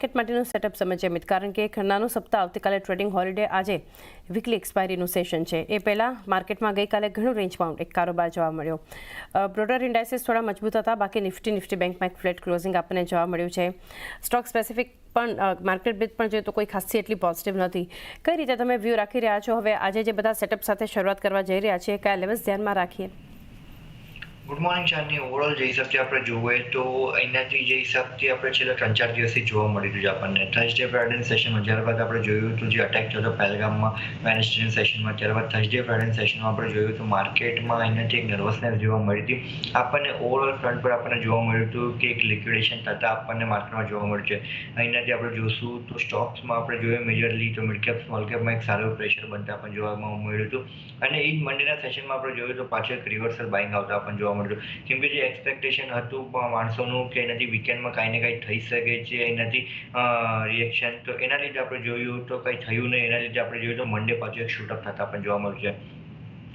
Market માટેનું setup સમજીએ મિત, કારણ કે ખન્નાનું સપ્તાહ આવતીકાલે ટ્રેડિંગ હોલિડે, આજે વીકલી એક્સપાયરીનું સેશન છે. એ પહેલાં માર્કેટમાં ગઈકાલે ઘણું રેન્જ બાઉન્ડ એક કારોબાર જોવા મળ્યો. બ્રોડર ઇન્ડાઇસીસ થોડા મજબૂત હતા, બાકી નિફ્ટી બેંકમાં એક ફ્લેટ ક્લોઝિંગ આપણને જોવા મળ્યું છે. સ્ટોક સ્પેસિફિક પણ માર્કેટ બેઝ પણ જોઈએ તો કોઈ ખાસી એટલી પોઝિટિવ નથી. કઈ રીતે તમે વ્યૂ રાખી રહ્યા છો? હવે આજે જે બધા સેટઅપ સાથે શરૂઆત કરવા જઈ રહ્યા છીએ, કયા લેવલ્સ ધ્યાનમાં રાખીએ? ગુડ મોર્નિંગ ચાંદની. ઓવરઓલ જે હિસાબથી આપણે જોઈએ તો અહીંયાથી જે હિસાબથી આપણે છેલ્લા 3-4 દિવસથી જોવા મળી રહ્યું છે આપણને. થર્સડે ફ્રાઇડે સેશનમાં ત્યારબાદ આપણે જોયું હતું જે અટેક થયો હતો પહેલગામમાં વેનસડે સેશનમાં, ત્યારબાદ થર્સડે ફ્રાઇડે સેશનમાં આપણે જોયું હતું માર્કેટમાં અહીંયાથી એક નર્વસનેસ જોવા મળી હતી. આપણને ઓવરઓલ ફ્રન્ટ પર આપણને જોવા મળ્યું હતું કે એક લિક્વિડેશન થતાં આપણને માર્કેટમાં જોવા મળ્યું છે. અહીંયાથી આપણે જોશું તો સ્ટોક્સમાં આપણે જોઈએ મેજરલી તો મિડ કેપ સ્મોલ કેપમાં એક સારું પ્રેશર બનતા આપણને જોવા મળ્યું હતું. અને એ જ મંડેના સેશનમાં આપણે જોયું તો પાછળ એક રિવર્સલ બાઇંગ આવતા આપણને જોવા મળ્યું. કેમ કે જે એક્સપેક્ટેશન હતું માણસોનું કે એનાથી વીકેન્ડમાં કાંઈ ને કાંઈ થઈ શકે છે, એનાથી રિએક્શન, તો એના લીધે આપણે જોયું તો કંઈ થયું નહીં. એના લીધે આપણે જોયું તો મંડે પાછું એક શૂટઅપ થતા આપણને જોવા મળ્યું છે.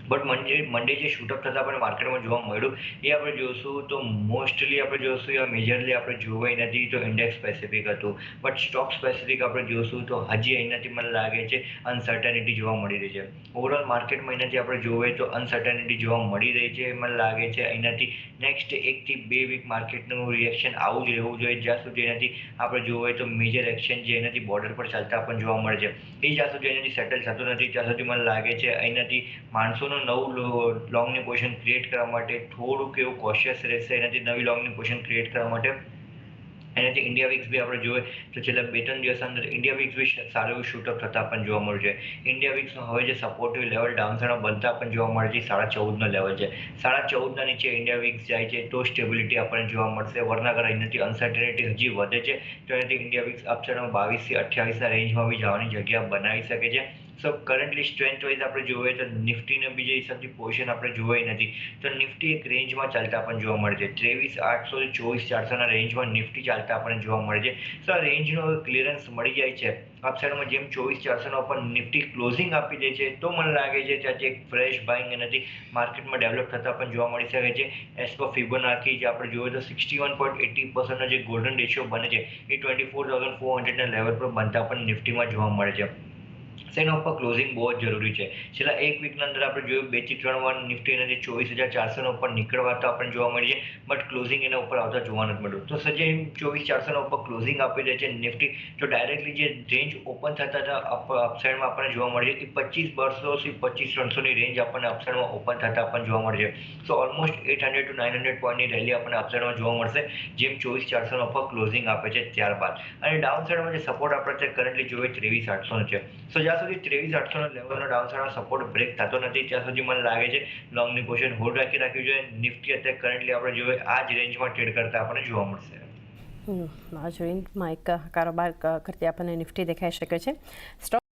બટ મંડે જે શૂટઅપ થતાં આપણને માર્કેટમાં જોવા મળ્યું એ આપણે જોશું તો મોસ્ટલી આપણે જોશું યા મેજરલી આપણે જોવા નથી તો ઇન્ડેક્સ સ્પેસિફિક હતું. બટ સ્ટોક સ્પેસિફિક આપણે જોશું તો હજી અહીંયાથી મને લાગે છે અનસર્ટનિટી જોવા મળી રહી છે. ઓવરઓલ માર્કેટમાં અહીંયાથી આપણે જોઈએ તો અનસર્ટનિટી જોવા મળી રહી છે. મને લાગે છે અહીંયાથી નેક્સ્ટ 1 થી 2 વીક માર્કેટનું રિએક્શન આવું જ રહેવું જોઈએ, જ્યાં સુધી એનાથી આપણે જોઈએ તો મેજર એક્શન જે એનાથી બોર્ડર પર ચાલતા આપણને જોવા મળે છે એ જ્યાં સુધી એનાથી સેટલ થતું નથી ત્યાં સુધી મને લાગે છે અહીંયાથી માણસોનું નવું લોંગની પોઝિશન ક્રિએટ કરવા માટે થોડુંક એવું કોશિયસ રહેશે. એનાથી નવી લોંગની પોઝિશન ક્રિએટ કરવા માટે એનાથી ઇન્ડિયા વીક્સ બી આપણે જોઈએ તો છેલ્લા 2-3 દિવસ અંદર ઇન્ડિયા વીક્સ બી સારું એવું શૂટઅપ થતા આપણને જોવા મળ્યું છે. ઇન્ડિયા વીક્સનો હવે જે સપોર્ટિવ લેવલ ડાઉનસાઇડમાં બનતા આપણને જોવા મળે છે 14.5નો લેવલ છે. 14.5ના નીચે ઇન્ડિયા વીક્સ જાય છે તો સ્ટેબિલિટી આપણને જોવા મળશે. વરનાગર અહીંયાથી અનસર્ટેનિટી હજી વધે છે તો એનાથી ઇન્ડિયા વીક્સ અપસાઇડમાં 22 થી 28ના રેન્જમાં બી જવાની જગ્યા બનાવી શકે છે. સો કરન્ટલી સ્ટ્રેન્થ વાઇઝ આપણે જોઈએ તો નિફ્ટીને બીજા હિસાબથી પોઝિશન આપણે જોઈ નથી તો નિફ્ટી એક રેન્જમાં ચાલતા આપણને જોવા મળે છે. 23,800 થી 24,400ના રેન્જમાં નિફ્ટી ચાલતા આપણને જોવા મળે છે. સો આ રેન્જનો ક્લિયરન્સ મળી જાય છે અપસાઇડમાં, જેમ 24,400 ઉપર નિફ્ટી ક્લોઝિંગ આપી દે છે તો મને લાગે છે ત્યાંથી એક ફ્રેશ બાઇંગ એનાથી માર્કેટમાં ડેવલપ થતા પણ જોવા મળી શકે છે. એઝ પર ફિબોનાકી જે આપણે જોઈએ તો 61.80%નો જે ગોલ્ડન રેશિયો બને છે એ 24,400ના લેવલ પર બનતા પણ નિફ્ટીમાં જોવા મળે છે. એના ઉપર ક્લોઝિંગ બહુ જ જરૂરી છે. છેલ્લા 1 વીકના અંદર આપણે જોયું 2 થી 3 વાર નિફ્ટી એનાથી 24,400 ઉપર નીકળવા તો આપણને જોવા મળી છે, બટ ક્લોઝિંગ એના ઉપર આવતા જોવા નથી મળ્યું. તો સજે 24,400 ઉપર ક્લોઝિંગ આપી દે છે નિફ્ટી તો ડાયરેક્ટલી જે રેન્જ ઓપન થતા હતા અપસાઇડમાં આપણને જોવા મળે છે એ 25,200 થી 25,300ની રેન્જ આપણને અપસાઇડમાં ઓપન થતા આપણને જોવા મળે છે. સો ઓલમોસ્ટ 800 to 900 પોઈન્ટની રેલી આપણને અપસાઇડમાં જોવા મળશે જેમ 24,400 ઉપર ક્લોઝિંગ આપે છે ત્યારબાદ. અને ડાઉન સાઇડમાં જે સપોર્ટ આપણે કરન્ટલી જોઈએ 23,800 છે. સો જ્યાં સુધી 23,800 લેવલનો ડાઉન સાઇડમાં સપોર્ટ બ્રેક થતો નથી ત્યાં સુધી મને લાગે છે લોંગની પોઝિશન હોલ્ડ રાખવી જોઈએ. નિફ્ટી અત્યારે કરન્ટલી આપણે જોઈએ આ જ રેન્જમાં ટ્રેડ કરતા આપણને જોવા મળશે. આ જોઈન્ટમાં એક કારોબાર કરતી આપણને નિફ્ટી દેખાઈ શકે છે. સ્ટોક